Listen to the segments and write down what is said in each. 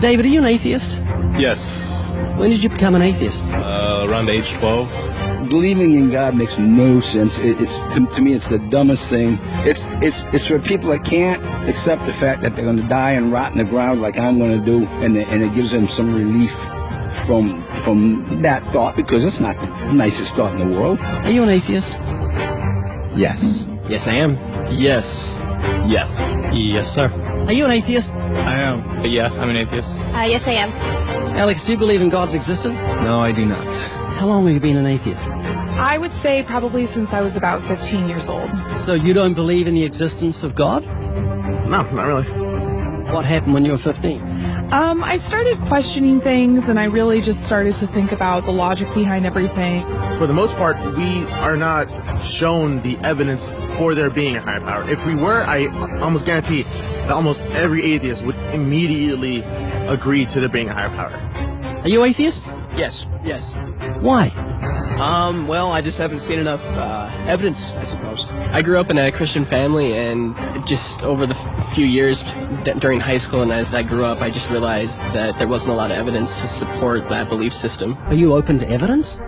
David, are you an atheist? Yes. When did you become an atheist? Around age 12. Believing in God makes no sense. To me, it's the dumbest thing. It's for people that can't accept the fact that they're going to die and rot in the ground like I'm going to do, and it gives them some relief from that thought, because it's not the nicest thought in the world. Are you an atheist? Yes. Yes, I am. Yes. Yes. Yes, sir. Are you an atheist? I am. Yeah, I'm an atheist. Yes, I am. Alex, do you believe in God's existence? No, I do not. How long have you been an atheist? I would say probably since I was about 15 years old. So you don't believe in the existence of God? No, not really. What happened when you were 15? I started questioning things, and I really just started to think about the logic behind everything. For the most part, we are not shown the evidence for there being a higher power. If we were, I almost guarantee that almost every atheist would immediately agree to there being a higher power. Are you atheist? Yes. Why? Well, I just haven't seen enough evidence, I suppose. I grew up in a Christian family, and just over the few years during high school and as I grew up, I just realized that there wasn't a lot of evidence to support that belief system. Are you open to evidence?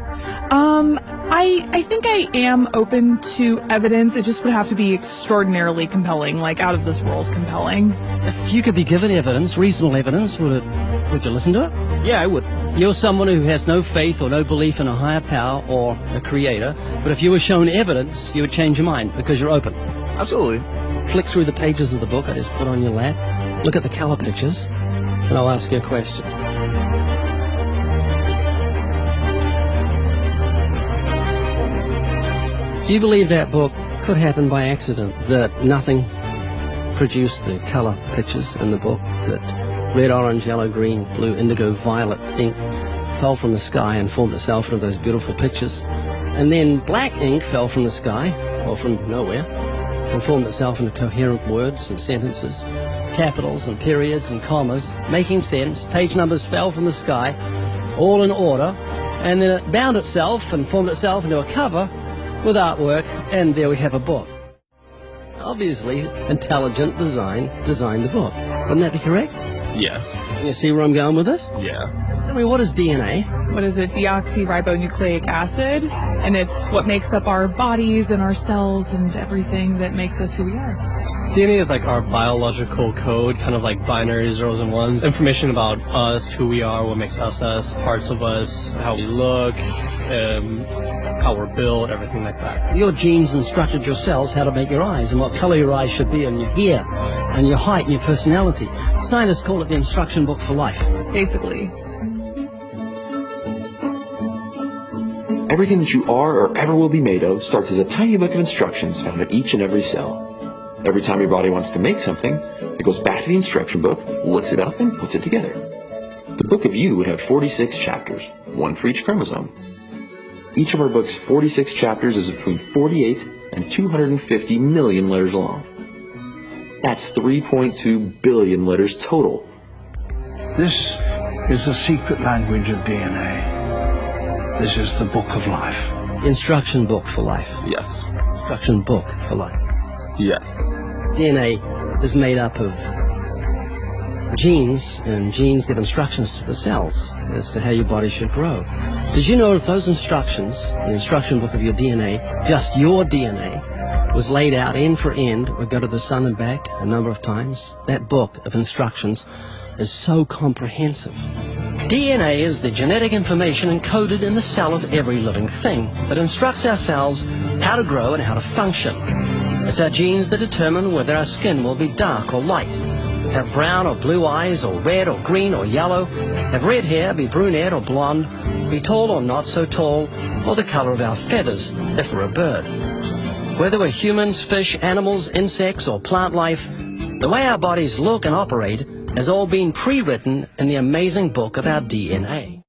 I think I am open to evidence. It just would have to be extraordinarily compelling, like out of this world compelling. If you could be given evidence, reasonable evidence, would you listen to it? Yeah, I would. You're someone who has no faith or no belief in a higher power or a creator, but if you were shown evidence, you would change your mind because you're open. Absolutely. Flick through the pages of the book I just put on your lap, look at the color pictures, and I'll ask you a question. Do you believe that book could happen by accident, that nothing produced the color pictures in the book, that red, orange, yellow, green, blue, indigo, violet ink fell from the sky and formed itself into those beautiful pictures, and then black ink fell from the sky, or from nowhere, and formed itself into coherent words and sentences, capitals and periods and commas, making sense, page numbers fell from the sky, all in order, and then it bound itself and formed itself into a cover with artwork, and there we have a book. Obviously, intelligent design designed the book. Wouldn't that be correct? Yeah. Can you see where I'm going with this? Yeah. Tell me, what is DNA? What is it? Deoxyribonucleic acid. And it's what makes up our bodies and our cells and everything that makes us who we are. DNA is like our biological code, kind of like binary zeros and ones. Information about us, who we are, what makes us, parts of us, how we look, how we're built, everything like that. Your genes instructed your cells how to make your eyes and what color your eyes should be, and your hair, and your height, and your personality. Scientists call it the instruction book for life. Basically. Everything that you are or ever will be made of starts as a tiny book of instructions found in each and every cell. Every time your body wants to make something, it goes back to the instruction book, looks it up, and puts it together. The book of you would have 46 chapters, one for each chromosome. Each of our book's 46 chapters is between 48 and 250 million letters long. That's 3.2 billion letters total. This is the secret language of DNA. This is the book of life. Instruction book for life. Yes. Instruction book for life. Yes. DNA is made up of genes, and genes give instructions to the cells as to how your body should grow. Did you know if those instructions, the instruction book of your DNA, just your DNA, was laid out end for end, or go to the sun and back a number of times? That book of instructions is so comprehensive. DNA is the genetic information encoded in the cell of every living thing that instructs our cells how to grow and how to function. It's our genes that determine whether our skin will be dark or light, have brown or blue eyes, or red or green or yellow, have red hair, be brunette or blonde, be tall or not so tall, or the color of our feathers if we're a bird. Whether we're humans, fish, animals, insects, or plant life, the way our bodies look and operate has all been pre-written in the amazing book of our DNA.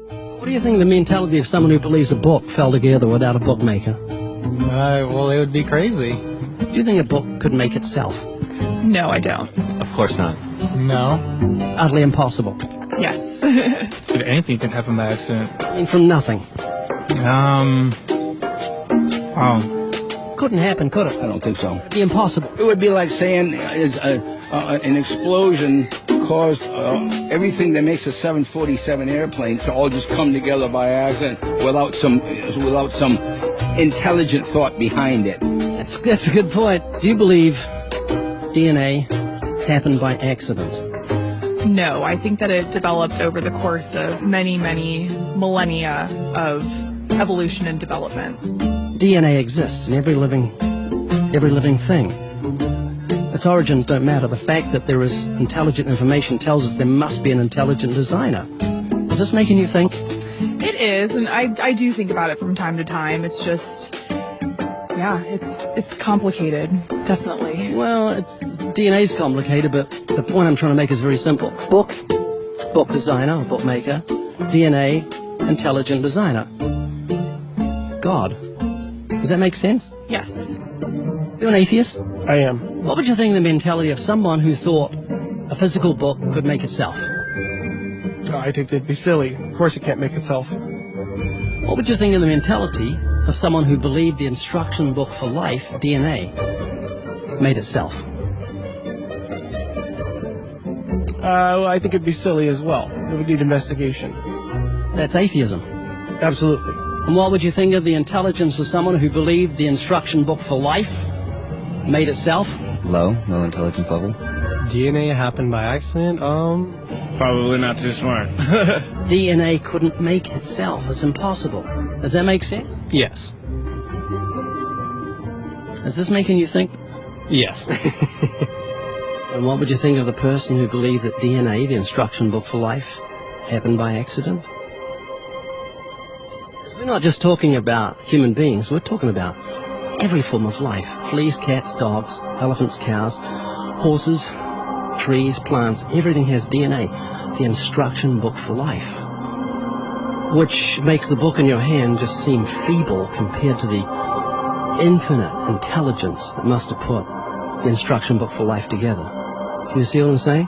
What do you think the mentality of someone who believes a book fell together without a bookmaker? Well, it would be crazy. Do you think a book could make itself? No, I don't. Of course not. No. Utterly impossible. Yes. If anything can happen by accident. I mean, from nothing. Couldn't happen, could it? I don't think so. Be impossible. It would be like saying an explosion caused everything that makes a 747 airplane to all just come together by accident without some intelligent thought behind it. That's a good point. Do you believe DNA happened by accident? No, I think that it developed over the course of many, many millennia of evolution and development. DNA exists in every living thing. Its origins don't matter. The fact that there is intelligent information tells us there must be an intelligent designer. Is this making you think? It is, and I do think about it from time to time. It's just, yeah, it's complicated, definitely. Well, DNA's complicated, but the point I'm trying to make is very simple. Book designer, bookmaker, DNA, intelligent designer. God. Does that make sense? Yes. You're an atheist? I am. What would you think of the mentality of someone who thought a physical book could make itself? I think that'd be silly. Of course it can't make itself. What would you think of the mentality of someone who believed the instruction book for life, DNA, made itself? I think it'd be silly as well. It would need investigation. That's atheism. Absolutely. And what would you think of the intelligence of someone who believed the instruction book for life made itself? Low intelligence level. DNA happened by accident? Probably not too smart. DNA couldn't make itself. It's impossible. Does that make sense? Yes. Is this making you think? Yes. And what would you think of the person who believed that DNA, the instruction book for life, happened by accident? We're not just talking about human beings, we're talking about every form of life. Fleas, cats, dogs, elephants, cows, horses, trees, plants, everything has DNA, the instruction book for life. Which makes the book in your hand just seem feeble compared to the infinite intelligence that must have put the instruction book for life together. Can you see what I'm saying?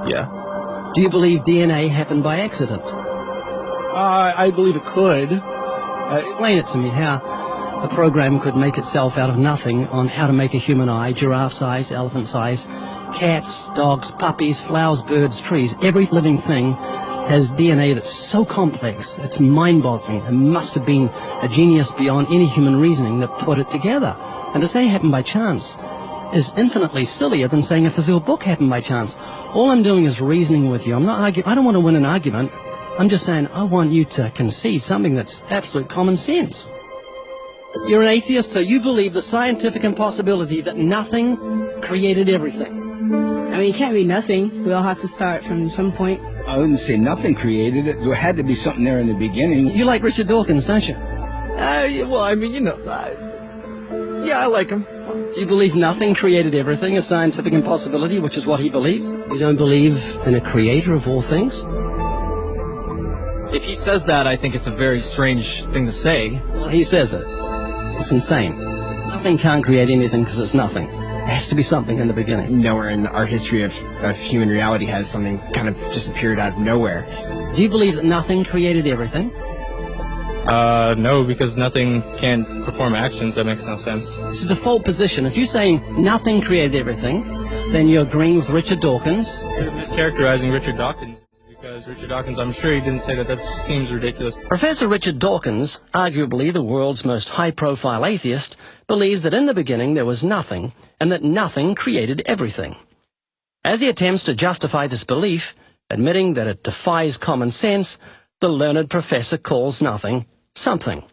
Yeah. Do you believe DNA happened by accident? I believe it could. Explain it to me, how a program could make itself out of nothing on how to make a human eye, giraffe size, elephant size, cats, dogs, puppies, flowers, birds, trees. Every living thing has DNA that's so complex, it's mind-boggling. It must have been a genius beyond any human reasoning that put it together. And to say it happened by chance is infinitely sillier than saying a physical book happened by chance. All I'm doing is reasoning with you. I'm not arguing. I don't want to win an argument. I'm just saying I want you to concede something that's absolute common sense. You're an atheist, so you believe the scientific impossibility that nothing created everything. I mean, it can't be nothing. We all have to start from some point. I wouldn't say nothing created it. There had to be something there in the beginning. You like Richard Dawkins, don't you? Well, I mean, you know, yeah, I like him. You believe nothing created everything, a scientific impossibility, which is what he believes? You don't believe in a creator of all things? If he says that, I think it's a very strange thing to say. Well, he says it. It's insane. Nothing can't create anything because it's nothing. There has to be something in the beginning. Nowhere in our history of human reality has something kind of just appeared out of nowhere. Do you believe that nothing created everything? No, because nothing can perform actions. That makes no sense. It's the default position. If you're saying nothing created everything, then you're agreeing with Richard Dawkins. You're mischaracterizing Richard Dawkins. Because Richard Dawkins, I'm sure he didn't say that. That seems ridiculous. Professor Richard Dawkins, arguably the world's most high-profile atheist, believes that in the beginning there was nothing, and that nothing created everything. As he attempts to justify this belief, admitting that it defies common sense, the learned professor calls nothing something.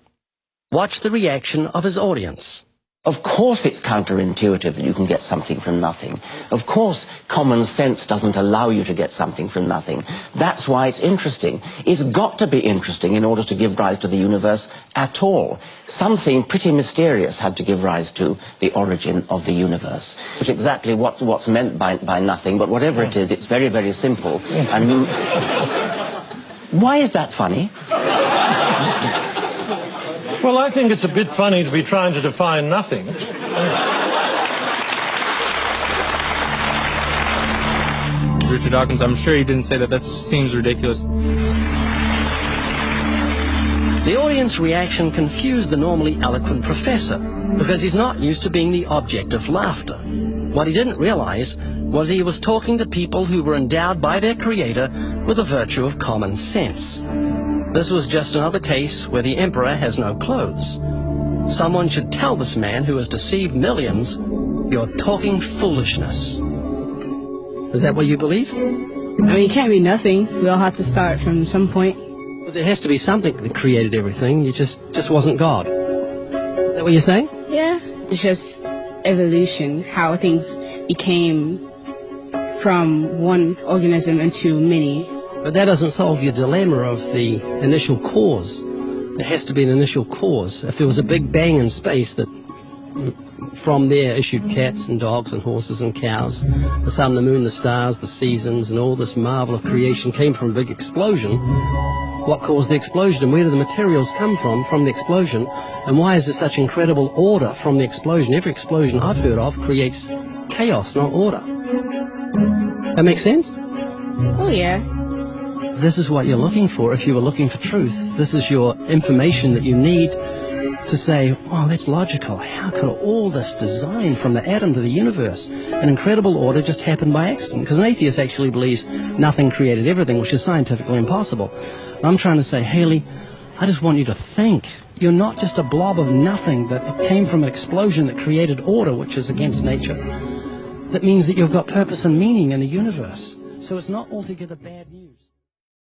Watch the reaction of his audience. Of course it's counterintuitive that you can get something from nothing. Of course common sense doesn't allow you to get something from nothing. That's why it's interesting. It's got to be interesting in order to give rise to the universe at all. Something pretty mysterious had to give rise to the origin of the universe. It's exactly what's meant by nothing, but whatever it is, it's very, very simple. And why is that funny? Well, I think it's a bit funny to be trying to define nothing. Richard Dawkins, I'm sure he didn't say that. That seems ridiculous. The audience reaction confused the normally eloquent professor because he's not used to being the object of laughter. What he didn't realize was he was talking to people who were endowed by their creator with the virtue of common sense. This was just another case where the emperor has no clothes. Someone should tell this man who has deceived millions, "You're talking foolishness." Is that what you believe? I mean, it can't be nothing. We all have to start from some point. But there has to be something that created everything. You just wasn't God. Is that what you're saying? Yeah. It's just evolution, how things became from one organism into many. But that doesn't solve your dilemma of the initial cause. There has to be an initial cause. If there was a big bang in space that from there issued cats and dogs and horses and cows, the sun, the moon, the stars, the seasons, and all this marvel of creation came from a big explosion, what caused the explosion, and where do the materials come from the explosion, and why is there such incredible order from the explosion? Every explosion I've heard of creates chaos, not order. That makes sense? Oh, yeah. This is what you're looking for if you were looking for truth. This is your information that you need to say, oh, that's logical. How could all this design from the atom to the universe, an incredible order, just happen by accident? Because an atheist actually believes nothing created everything, which is scientifically impossible. And I'm trying to say, Haley, I just want you to think. You're not just a blob of nothing that came from an explosion that created order, which is against nature. That means that you've got purpose and meaning in the universe. So it's not altogether bad news.